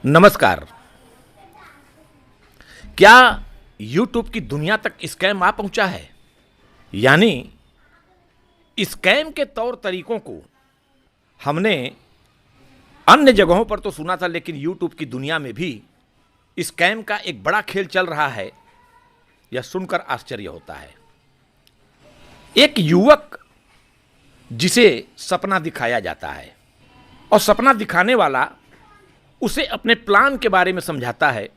नमस्कार। क्या YouTube की दुनिया तक स्कैम आ पहुंचा है? यानी स्कैम के तौर तरीकों को हमने अन्य जगहों पर तो सुना था, लेकिन YouTube की दुनिया में भी स्कैम का एक बड़ा खेल चल रहा है। यह सुनकर आश्चर्य होता है। एक युवक जिसे सपना दिखाया जाता है और सपना दिखाने वाला उसे अपने प्लान के बारे में समझाता है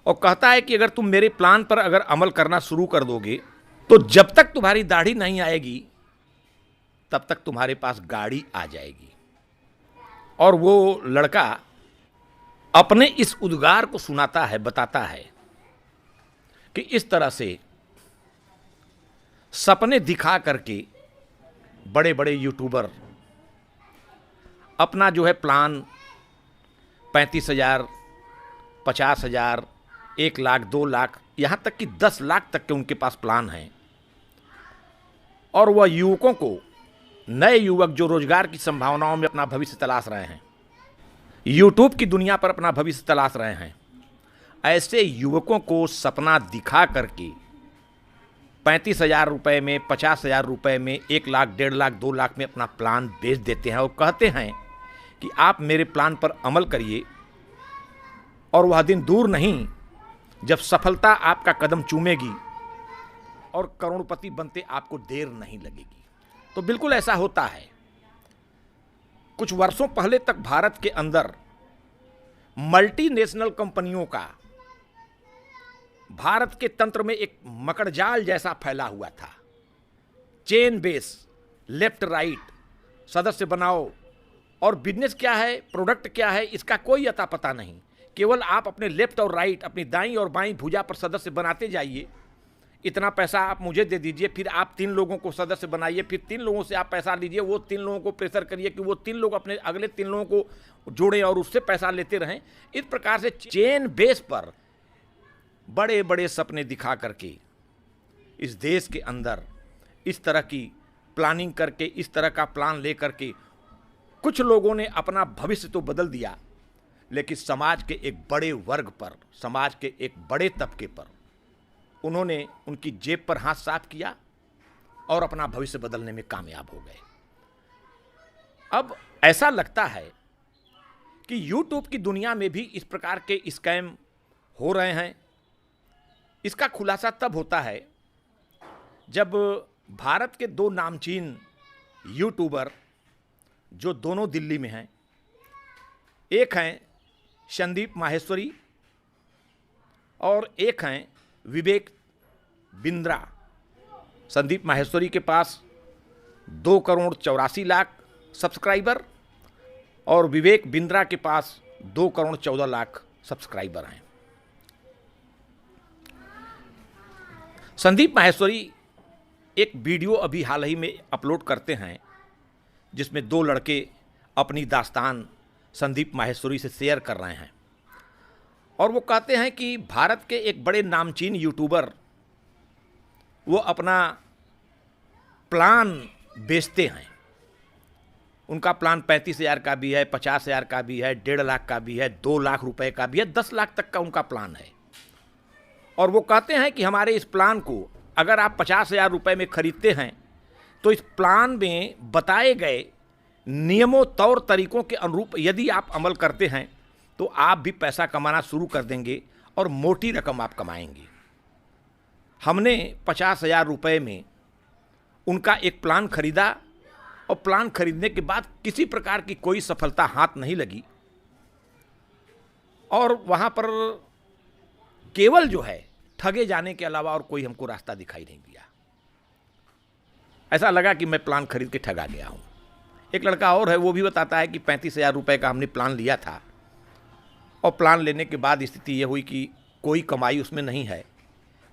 और कहता है कि अगर तुम मेरे प्लान पर अगर अमल करना शुरू कर दोगे तो जब तक तुम्हारी दाढ़ी नहीं आएगी तब तक तुम्हारे पास गाड़ी आ जाएगी। और वो लड़का अपने इस उद्गार को सुनाता है, बताता है कि इस तरह से सपने दिखा करके बड़े बड़े यूट्यूबर अपना जो है प्लान 35,000, 50,000, 1 लाख, 2 लाख, यहाँ तक कि 10 लाख तक के उनके पास प्लान हैं। और वह युवकों को, नए युवक जो रोजगार की संभावनाओं में अपना भविष्य तलाश रहे हैं, यूट्यूब की दुनिया पर अपना भविष्य तलाश रहे हैं, ऐसे युवकों को सपना दिखा करके 35,000 रुपये में, 50,000 रुपये में, 1 लाख, 1.5 लाख, 2 लाख में अपना प्लान बेच देते हैं और कहते हैं कि आप मेरे प्लान पर अमल करिए और वह दिन दूर नहीं जब सफलता आपका कदम चूमेगी और करोड़पति बनते आपको देर नहीं लगेगी। तो बिल्कुल ऐसा होता है। कुछ वर्षों पहले तक भारत के अंदर मल्टीनेशनल कंपनियों का भारत के तंत्र में एक मकड़जाल जैसा फैला हुआ था। चेन बेस, लेफ्ट राइट, सदस्य बनाओ, और बिजनेस क्या है, प्रोडक्ट क्या है, इसका कोई अता पता नहीं। केवल आप अपने लेफ्ट और राइट, अपनी दाईं और बाईं भुजा पर सदस्य बनाते जाइए। इतना पैसा आप मुझे दे दीजिए, फिर आप 3 लोगों को सदस्य बनाइए, फिर 3 लोगों से आप पैसा लीजिए, वो 3 लोगों को प्रेशर करिए कि वो 3 लोग अपने अगले 3 लोगों को जोड़ें और उससे पैसा लेते रहें। इस प्रकार से चेन बेस पर बड़े बड़े सपने दिखा करके इस देश के अंदर इस तरह की प्लानिंग करके, इस तरह का प्लान ले करके कुछ लोगों ने अपना भविष्य तो बदल दिया, लेकिन समाज के एक बड़े वर्ग पर, समाज के एक बड़े तबके पर उन्होंने उनकी जेब पर हाथ साफ किया और अपना भविष्य बदलने में कामयाब हो गए। अब ऐसा लगता है कि YouTube की दुनिया में भी इस प्रकार के स्कैम हो रहे हैं। इसका खुलासा तब होता है जब भारत के 2 नामचीन यूट्यूबर, जो दोनों दिल्ली में हैं, एक हैं संदीप माहेश्वरी और एक हैं विवेक बिंद्रा। संदीप माहेश्वरी के पास 2,84,00,000 सब्सक्राइबर और विवेक बिंद्रा के पास 2,14,00,000 सब्सक्राइबर हैं। संदीप माहेश्वरी एक वीडियो अभी हाल ही में अपलोड करते हैं जिसमें 2 लड़के अपनी दास्तान संदीप माहेश्वरी से शेयर कर रहे हैं और वो कहते हैं कि भारत के एक बड़े नामचीन यूट्यूबर वो अपना प्लान बेचते हैं। उनका प्लान 35,000 का भी है, 50,000 का भी है, 1.5 लाख का भी है, 2 लाख रुपए का भी है, 10 लाख तक का उनका प्लान है। और वो कहते हैं कि हमारे इस प्लान को अगर आप 50,000 रुपये में खरीदते हैं तो इस प्लान में बताए गए नियमों, तौर तरीकों के अनुरूप यदि आप अमल करते हैं तो आप भी पैसा कमाना शुरू कर देंगे और मोटी रकम आप कमाएंगे। हमने 50,000 रुपये में उनका एक प्लान खरीदा और प्लान खरीदने के बाद किसी प्रकार की कोई सफलता हाथ नहीं लगी और वहाँ पर केवल जो है ठगे जाने के अलावा और कोई हमको रास्ता दिखाई नहीं दिया। ऐसा लगा कि मैं प्लान खरीद के ठगा गया हूँ। एक लड़का और है, वो भी बताता है कि 35,000 रुपये का हमने प्लान लिया था और प्लान लेने के बाद स्थिति ये हुई कि कोई कमाई उसमें नहीं है,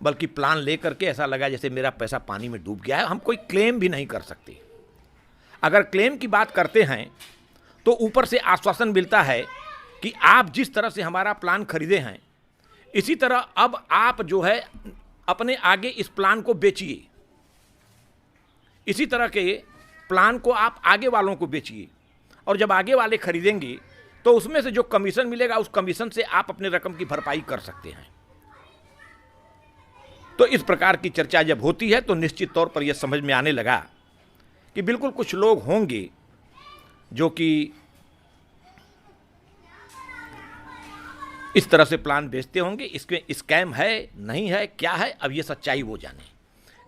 बल्कि प्लान ले करके ऐसा लगा जैसे मेरा पैसा पानी में डूब गया है। हम कोई क्लेम भी नहीं कर सकते। अगर क्लेम की बात करते हैं तो ऊपर से आश्वासन मिलता है कि आप जिस तरह से हमारा प्लान खरीदे हैं इसी तरह अब आप जो है अपने आगे इस प्लान को बेचिए। इसी तरह के प्लान को आप आगे वालों को बेचिए और जब आगे वाले खरीदेंगे तो उसमें से जो कमीशन मिलेगा उस कमीशन से आप अपने रकम की भरपाई कर सकते हैं। तो इस प्रकार की चर्चा जब होती है तो निश्चित तौर पर यह समझ में आने लगा कि बिल्कुल कुछ लोग होंगे जो कि इस तरह से प्लान बेचते होंगे। इसमें स्कैम है नहीं है क्या है, अब ये सच्चाई वो जाने।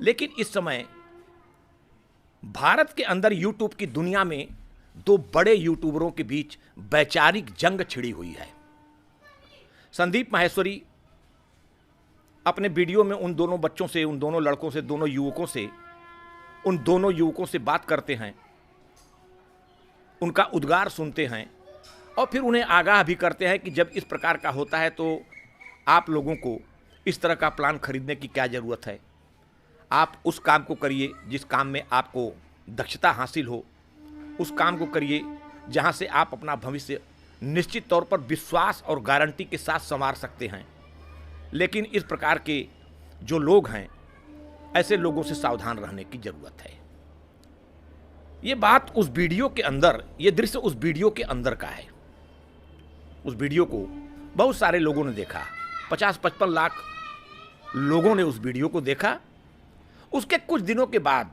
लेकिन इस समय भारत के अंदर यूट्यूब की दुनिया में दो बड़े यूट्यूबरों के बीच वैचारिक जंग छिड़ी हुई है। संदीप माहेश्वरी अपने वीडियो में उन दोनों बच्चों से, उन दोनों लड़कों से, उन दोनों युवकों से बात करते हैं, उनका उद्गार सुनते हैं और फिर उन्हें आगाह भी करते हैं कि जब इस प्रकार का होता है तो आप लोगों को इस तरह का प्लान खरीदने की क्या ज़रूरत है। आप उस काम को करिए जिस काम में आपको दक्षता हासिल हो, उस काम को करिए जहां से आप अपना भविष्य निश्चित तौर पर विश्वास और गारंटी के साथ संवार सकते हैं। लेकिन इस प्रकार के जो लोग हैं, ऐसे लोगों से सावधान रहने की ज़रूरत है। ये बात उस वीडियो के अंदर, ये दृश्य उस वीडियो के अंदर का है। उस वीडियो को बहुत सारे लोगों ने देखा, 50-55 लाख लोगों ने उस वीडियो को देखा। उसके कुछ दिनों के बाद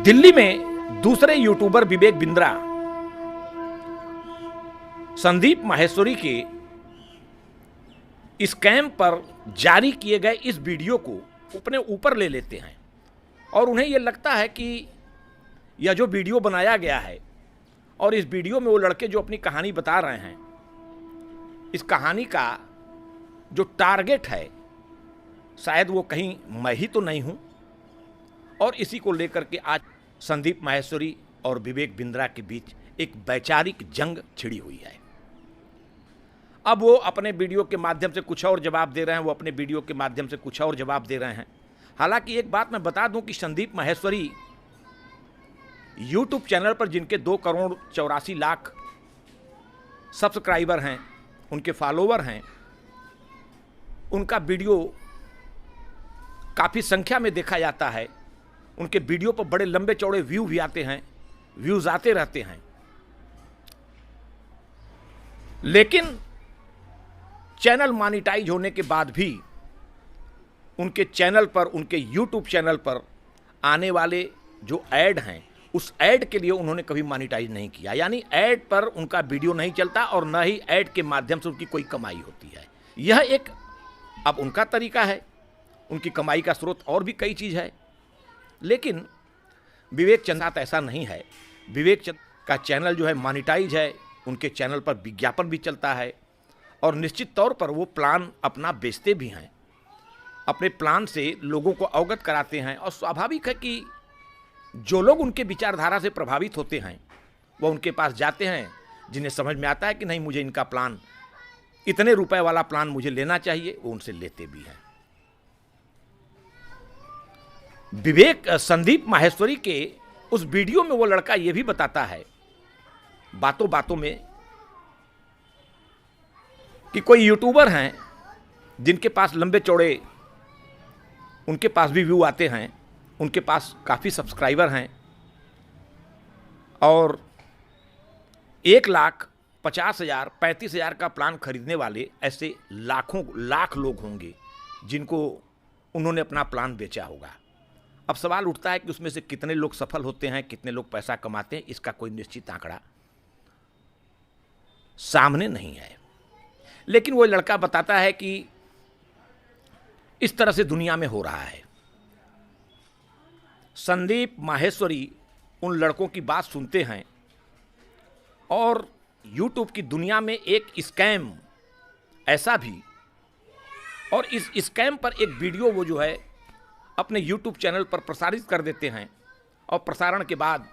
दिल्ली में दूसरे यूट्यूबर विवेक बिंद्रा संदीप माहेश्वरी के स्कैम पर जारी किए गए इस वीडियो को अपने ऊपर ले लेते हैं और उन्हें यह लगता है कि यह जो वीडियो बनाया गया है और इस वीडियो में वो लड़के जो अपनी कहानी बता रहे हैं, इस कहानी का जो टारगेट है शायद वो कहीं मैं ही तो नहीं हूं। और इसी को लेकर के आज संदीप माहेश्वरी और विवेक बिंद्रा के बीच एक वैचारिक जंग छिड़ी हुई है। अब वो अपने वीडियो के माध्यम से कुछ और जवाब दे रहे हैं, वो अपने वीडियो के माध्यम से कुछ और जवाब दे रहे हैं। हालांकि एक बात मैं बता दूं कि संदीप माहेश्वरी यूट्यूब चैनल पर जिनके 2,84,00,000 सब्सक्राइबर हैं, उनके फॉलोवर हैं, उनका वीडियो काफ़ी संख्या में देखा जाता है। उनके वीडियो पर बड़े लंबे चौड़े व्यू भी आते हैं, व्यूज़ आते रहते हैं। लेकिन चैनल मॉनिटाइज होने के बाद भी उनके चैनल पर, उनके यूट्यूब चैनल पर आने वाले जो ऐड हैं, उस ऐड के लिए उन्होंने कभी मॉनिटाइज नहीं किया। यानी ऐड पर उनका वीडियो नहीं चलता और न ही ऐड के माध्यम से उनकी कोई कमाई होती है। यह एक अब उनका तरीका है, उनकी कमाई का स्रोत और भी कई चीज़ है। लेकिन विवेक चंद साथ ऐसा नहीं है। विवेक चंद का चैनल जो है मॉनिटाइज है, उनके चैनल पर विज्ञापन भी चलता है और निश्चित तौर पर वो प्लान अपना बेचते भी हैं, अपने प्लान से लोगों को अवगत कराते हैं। और स्वाभाविक है कि जो लोग उनके विचारधारा से प्रभावित होते हैं वो उनके पास जाते हैं, जिन्हें समझ में आता है कि नहीं मुझे इनका प्लान, इतने रुपए वाला प्लान मुझे लेना चाहिए, वो उनसे लेते भी हैं। विवेक संदीप माहेश्वरी के उस वीडियो में वो लड़का ये भी बताता है बातों बातों में कि कोई यूट्यूबर हैं जिनके पास लंबे चौड़े, उनके पास भी व्यू आते हैं, उनके पास काफ़ी सब्सक्राइबर हैं और 1,50,000 35,000 का प्लान खरीदने वाले ऐसे लाख लोग होंगे जिनको उन्होंने अपना प्लान बेचा होगा। अब सवाल उठता है कि उसमें से कितने लोग सफल होते हैं, कितने लोग पैसा कमाते हैं, इसका कोई निश्चित आंकड़ा सामने नहीं है। लेकिन वो लड़का बताता है कि इस तरह से दुनिया में हो रहा है। संदीप माहेश्वरी उन लड़कों की बात सुनते हैं और यूट्यूब की दुनिया में एक स्कैम ऐसा भी, और इस स्कैम पर एक वीडियो वो जो है अपने यूट्यूब चैनल पर प्रसारित कर देते हैं। और प्रसारण के बाद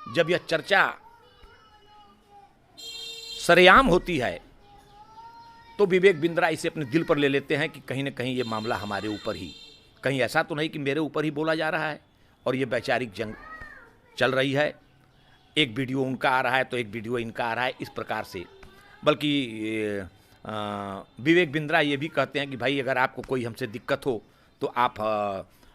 जब यह चर्चा सरेआम होती है तो विवेक बिंद्रा इसे अपने दिल पर ले लेते हैं कि कहीं ना कहीं ये मामला हमारे ऊपर ही, कहीं ऐसा तो नहीं कि मेरे ऊपर ही बोला जा रहा है और ये वैचारिक जंग चल रही है। एक वीडियो उनका आ रहा है तो एक वीडियो इनका आ रहा है, इस प्रकार से। बल्कि विवेक बिंद्रा ये भी कहते हैं कि भाई अगर आपको कोई हमसे दिक्कत हो तो आप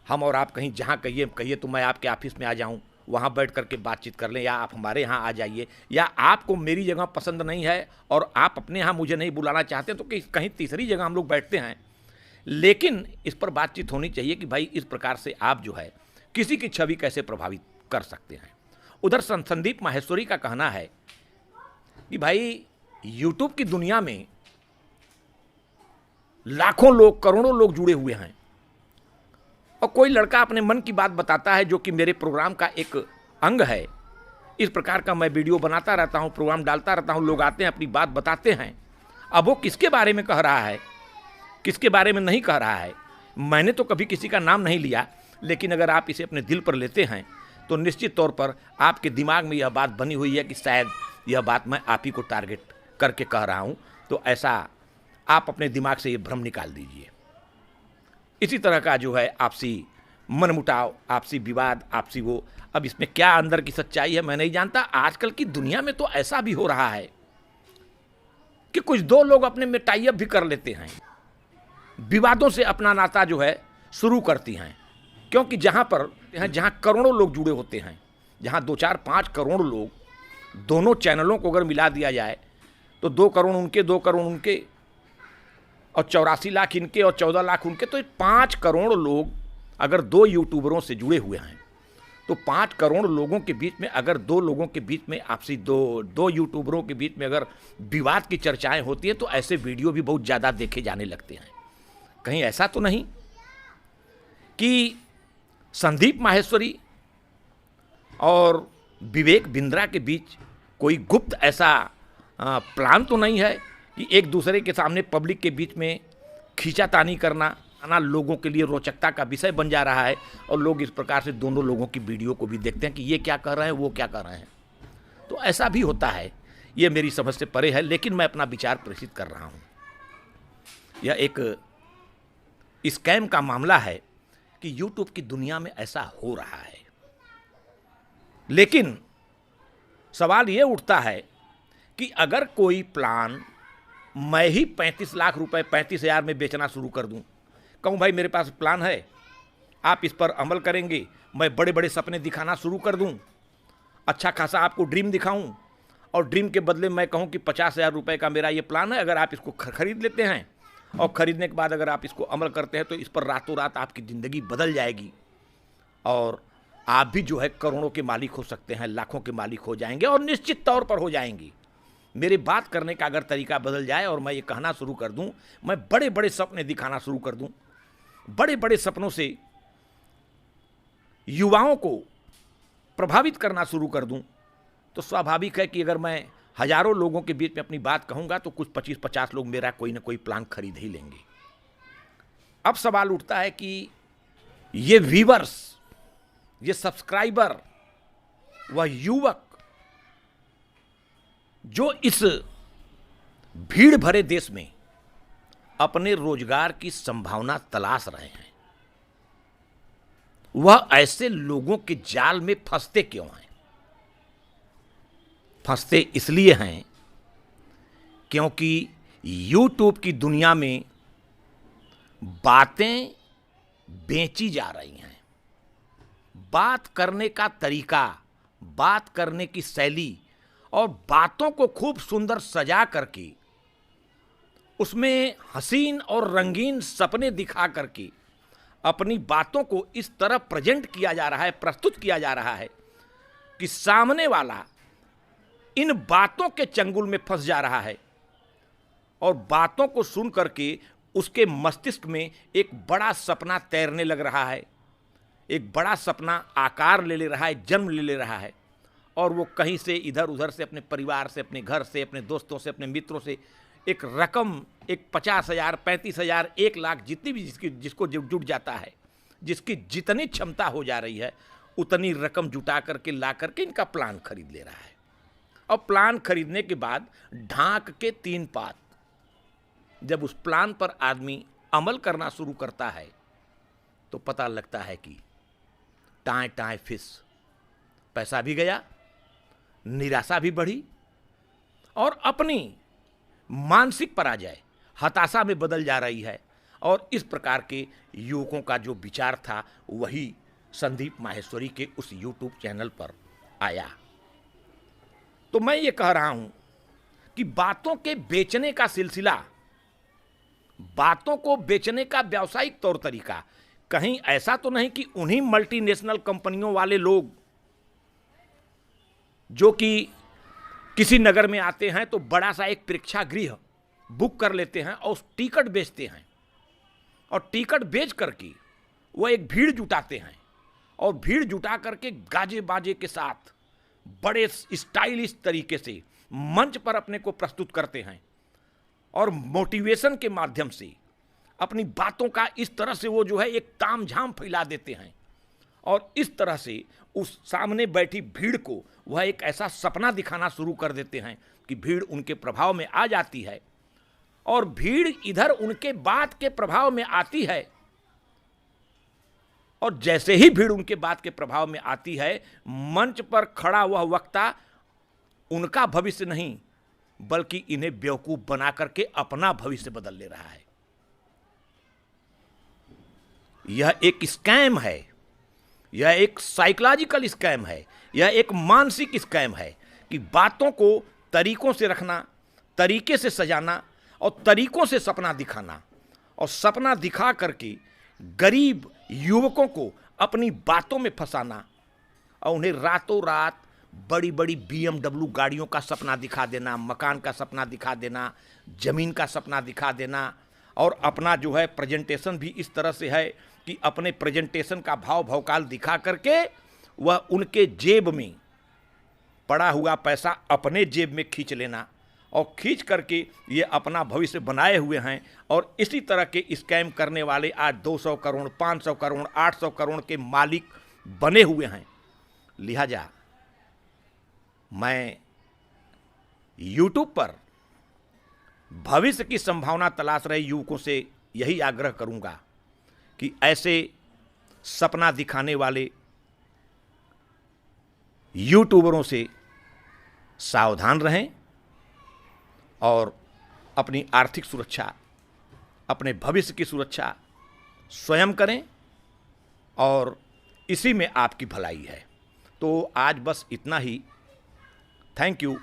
हम और आप कहीं जहाँ कहिए तो मैं आपके ऑफिस में आ जाऊँ वहाँ बैठ कर के बातचीत कर लें, या आप हमारे यहाँ आ जाइए, या आपको मेरी जगह पसंद नहीं है और आप अपने यहाँ मुझे नहीं बुलाना चाहते हैं तो कहीं तीसरी जगह हम लोग बैठते हैं। लेकिन इस पर बातचीत होनी चाहिए कि भाई इस प्रकार से आप जो है किसी की छवि कैसे प्रभावित कर सकते हैं। उधर संदीप माहेश्वरी का कहना है कि भाई यूट्यूब की दुनिया में लाखों लोग, करोड़ों लोग जुड़े हुए हैं, और कोई लड़का अपने मन की बात बताता है जो कि मेरे प्रोग्राम का एक अंग है। इस प्रकार का मैं वीडियो बनाता रहता हूं, प्रोग्राम डालता रहता हूं, लोग आते हैं अपनी बात बताते हैं। अब वो किसके बारे में कह रहा है, किसके बारे में नहीं कह रहा है, मैंने तो कभी किसी का नाम नहीं लिया, लेकिन अगर आप इसे अपने दिल पर लेते हैं तो निश्चित तौर पर आपके दिमाग में यह बात बनी हुई है कि शायद यह बात मैं आप ही को टारगेट करके कह रहा हूं। तो ऐसा आप अपने दिमाग से ये भ्रम निकाल दीजिए। इसी तरह का जो है आपसी मनमुटाव, आपसी विवाद, आपसी वो, अब इसमें क्या अंदर की सच्चाई है मैं नहीं जानता। आजकल की दुनिया में तो ऐसा भी हो रहा है कि कुछ दो लोग अपने में टाई अप भी कर लेते हैं, विवादों से अपना नाता जो है शुरू करती हैं। क्योंकि जहाँ करोड़ों लोग जुड़े होते हैं, जहाँ 2-4-5 करोड़ लोग, दोनों चैनलों को अगर मिला दिया जाए तो 2 करोड़ उनके, 2 करोड़ उनके, और 84 लाख इनके और 14 लाख उनके, तो 5 करोड़ लोग अगर 2 यूट्यूबरों से जुड़े हुए हैं तो 5 करोड़ लोगों के बीच में अगर 2 लोगों के बीच में आपसी दो यूट्यूबरों के बीच में अगर विवाद की चर्चाएं होती हैं तो ऐसे वीडियो भी बहुत ज़्यादा देखे जाने लगते हैं। कहीं ऐसा तो नहीं कि संदीप माहेश्वरी और विवेक बिंद्रा के बीच कोई गुप्त ऐसा प्लान तो नहीं है कि एक दूसरे के सामने पब्लिक के बीच में खींचातानी करना लोगों के लिए रोचकता का विषय बन जा रहा है, और लोग इस प्रकार से दोनों लोगों की वीडियो को भी देखते हैं कि ये क्या कर रहे हैं, वो क्या कर रहे हैं। तो ऐसा भी होता है, ये मेरी समझ से परे है, लेकिन मैं अपना विचार प्रेषित कर रहा हूँ। यह एक स्कैम का मामला है कि यूट्यूब की दुनिया में ऐसा हो रहा है। लेकिन सवाल ये उठता है कि अगर कोई प्लान मैं ही 35 लाख रुपए 35,000 में बेचना शुरू कर दूं, कहूं भाई मेरे पास प्लान है, आप इस पर अमल करेंगे, मैं बड़े बड़े सपने दिखाना शुरू कर दूं, अच्छा खासा आपको ड्रीम दिखाऊं, और ड्रीम के बदले मैं कहूं कि 50,000 रुपये का मेरा ये प्लान है, अगर आप इसको खरीद लेते हैं और ख़रीदने के बाद अगर आप इसको अमल करते हैं तो इस पर रातों रात आपकी ज़िंदगी बदल जाएगी और आप भी जो है करोड़ों के मालिक हो सकते हैं, लाखों के मालिक हो जाएंगे, और निश्चित तौर पर हो जाएंगी। मेरी बात करने का अगर तरीका बदल जाए और मैं ये कहना शुरू कर दूं, मैं बड़े बड़े सपने दिखाना शुरू कर दूं, बड़े बड़े सपनों से युवाओं को प्रभावित करना शुरू कर दूं, तो स्वाभाविक है कि अगर मैं हजारों लोगों के बीच में अपनी बात कहूंगा तो कुछ 25-50 लोग मेरा कोई ना कोई प्लान खरीद ही लेंगे। अब सवाल उठता है कि ये व्यूअर्स, ये सब्सक्राइबर, वह युवक जो इस भीड़ भरे देश में अपने रोजगार की संभावना तलाश रहे हैं, वह ऐसे लोगों के जाल में फंसते क्यों हैं? फंसते इसलिए हैं क्योंकि YouTube की दुनिया में बातें बेची जा रही हैं। बात करने का तरीका, बात करने की शैली और बातों को खूब सुंदर सजा करके उसमें हसीन और रंगीन सपने दिखा करके अपनी बातों को इस तरह प्रेजेंट किया जा रहा है, प्रस्तुत किया जा रहा है कि सामने वाला इन बातों के चंगुल में फंस जा रहा है और बातों को सुन करके उसके मस्तिष्क में एक बड़ा सपना तैरने लग रहा है, एक बड़ा सपना आकार ले रहा है, जन्म ले रहा है, और वो कहीं से इधर उधर से, अपने परिवार से, अपने घर से, अपने दोस्तों से, अपने मित्रों से एक रकम, एक 50,000, 35,000, 1 लाख, जितनी भी जिसको जुट जाता है, जिसकी जितनी क्षमता हो जा रही है उतनी रकम जुटा करके ला करके इनका प्लान खरीद ले रहा है। और प्लान खरीदने के बाद ढांक के 3 पात जब उस प्लान पर आदमी अमल करना शुरू करता है तो पता लगता है कि टाएं टाएं फिस, पैसा भी गया, निराशा भी बढ़ी और अपनी मानसिक पराजय हताशा में बदल जा रही है। और इस प्रकार के युवकों का जो विचार था वही संदीप माहेश्वरी के उस यूट्यूब चैनल पर आया। तो मैं ये कह रहा हूं कि बातों के बेचने का सिलसिला, बातों को बेचने का व्यावसायिक तौर तरीका, कहीं ऐसा तो नहीं कि उन्हीं मल्टीनेशनल कंपनियों वाले लोग जो कि किसी नगर में आते हैं तो बड़ा सा एक प्रेक्षागृह बुक कर लेते हैं और टिकट बेचते हैं, और टिकट बेच करके वो एक भीड़ जुटाते हैं, और भीड़ जुटा करके गाजे बाजे के साथ बड़े स्टाइलिश तरीके से मंच पर अपने को प्रस्तुत करते हैं, और मोटिवेशन के माध्यम से अपनी बातों का इस तरह से वो जो है एक तामझाम फैला देते हैं, और इस तरह से उस सामने बैठी भीड़ को वह एक ऐसा सपना दिखाना शुरू कर देते हैं कि भीड़ उनके प्रभाव में आ जाती है, और भीड़ इधर उनके बात के प्रभाव में आती है, और जैसे ही भीड़ उनके बात के प्रभाव में आती है, मंच पर खड़ा वह वक्ता उनका भविष्य नहीं बल्कि इन्हें बेवकूफ बना करके अपना भविष्य बदल ले रहा है। यह एक स्कैम है, यह एक साइकोलॉजिकल स्कैम है, यह एक मानसिक स्कैम है कि बातों को तरीकों से रखना, तरीके से सजाना और तरीकों से सपना दिखाना, और सपना दिखा करके गरीब युवकों को अपनी बातों में फंसाना, और उन्हें रातों रात बड़ी बड़ी BMW गाड़ियों का सपना दिखा देना, मकान का सपना दिखा देना, ज़मीन का सपना दिखा देना, और अपना जो है प्रेजेंटेशन भी इस तरह से है कि अपने प्रेजेंटेशन का भाव भौकाल दिखा करके वह उनके जेब में पड़ा हुआ पैसा अपने जेब में खींच लेना, और खींच करके ये अपना भविष्य बनाए हुए हैं। और इसी तरह के स्कैम करने वाले आज 200 करोड़, 500 करोड़, 800 करोड़ के मालिक बने हुए हैं। लिहाजा मैं YouTube पर भविष्य की संभावना तलाश रहे युवकों से यही आग्रह करूंगा कि ऐसे सपना दिखाने वाले यूट्यूबरों से सावधान रहें, और अपनी आर्थिक सुरक्षा, अपने भविष्य की सुरक्षा स्वयं करें, और इसी में आपकी भलाई है। तो आज बस इतना ही। थैंक यू,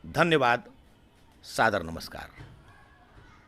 धन्यवाद, सादर नमस्कार।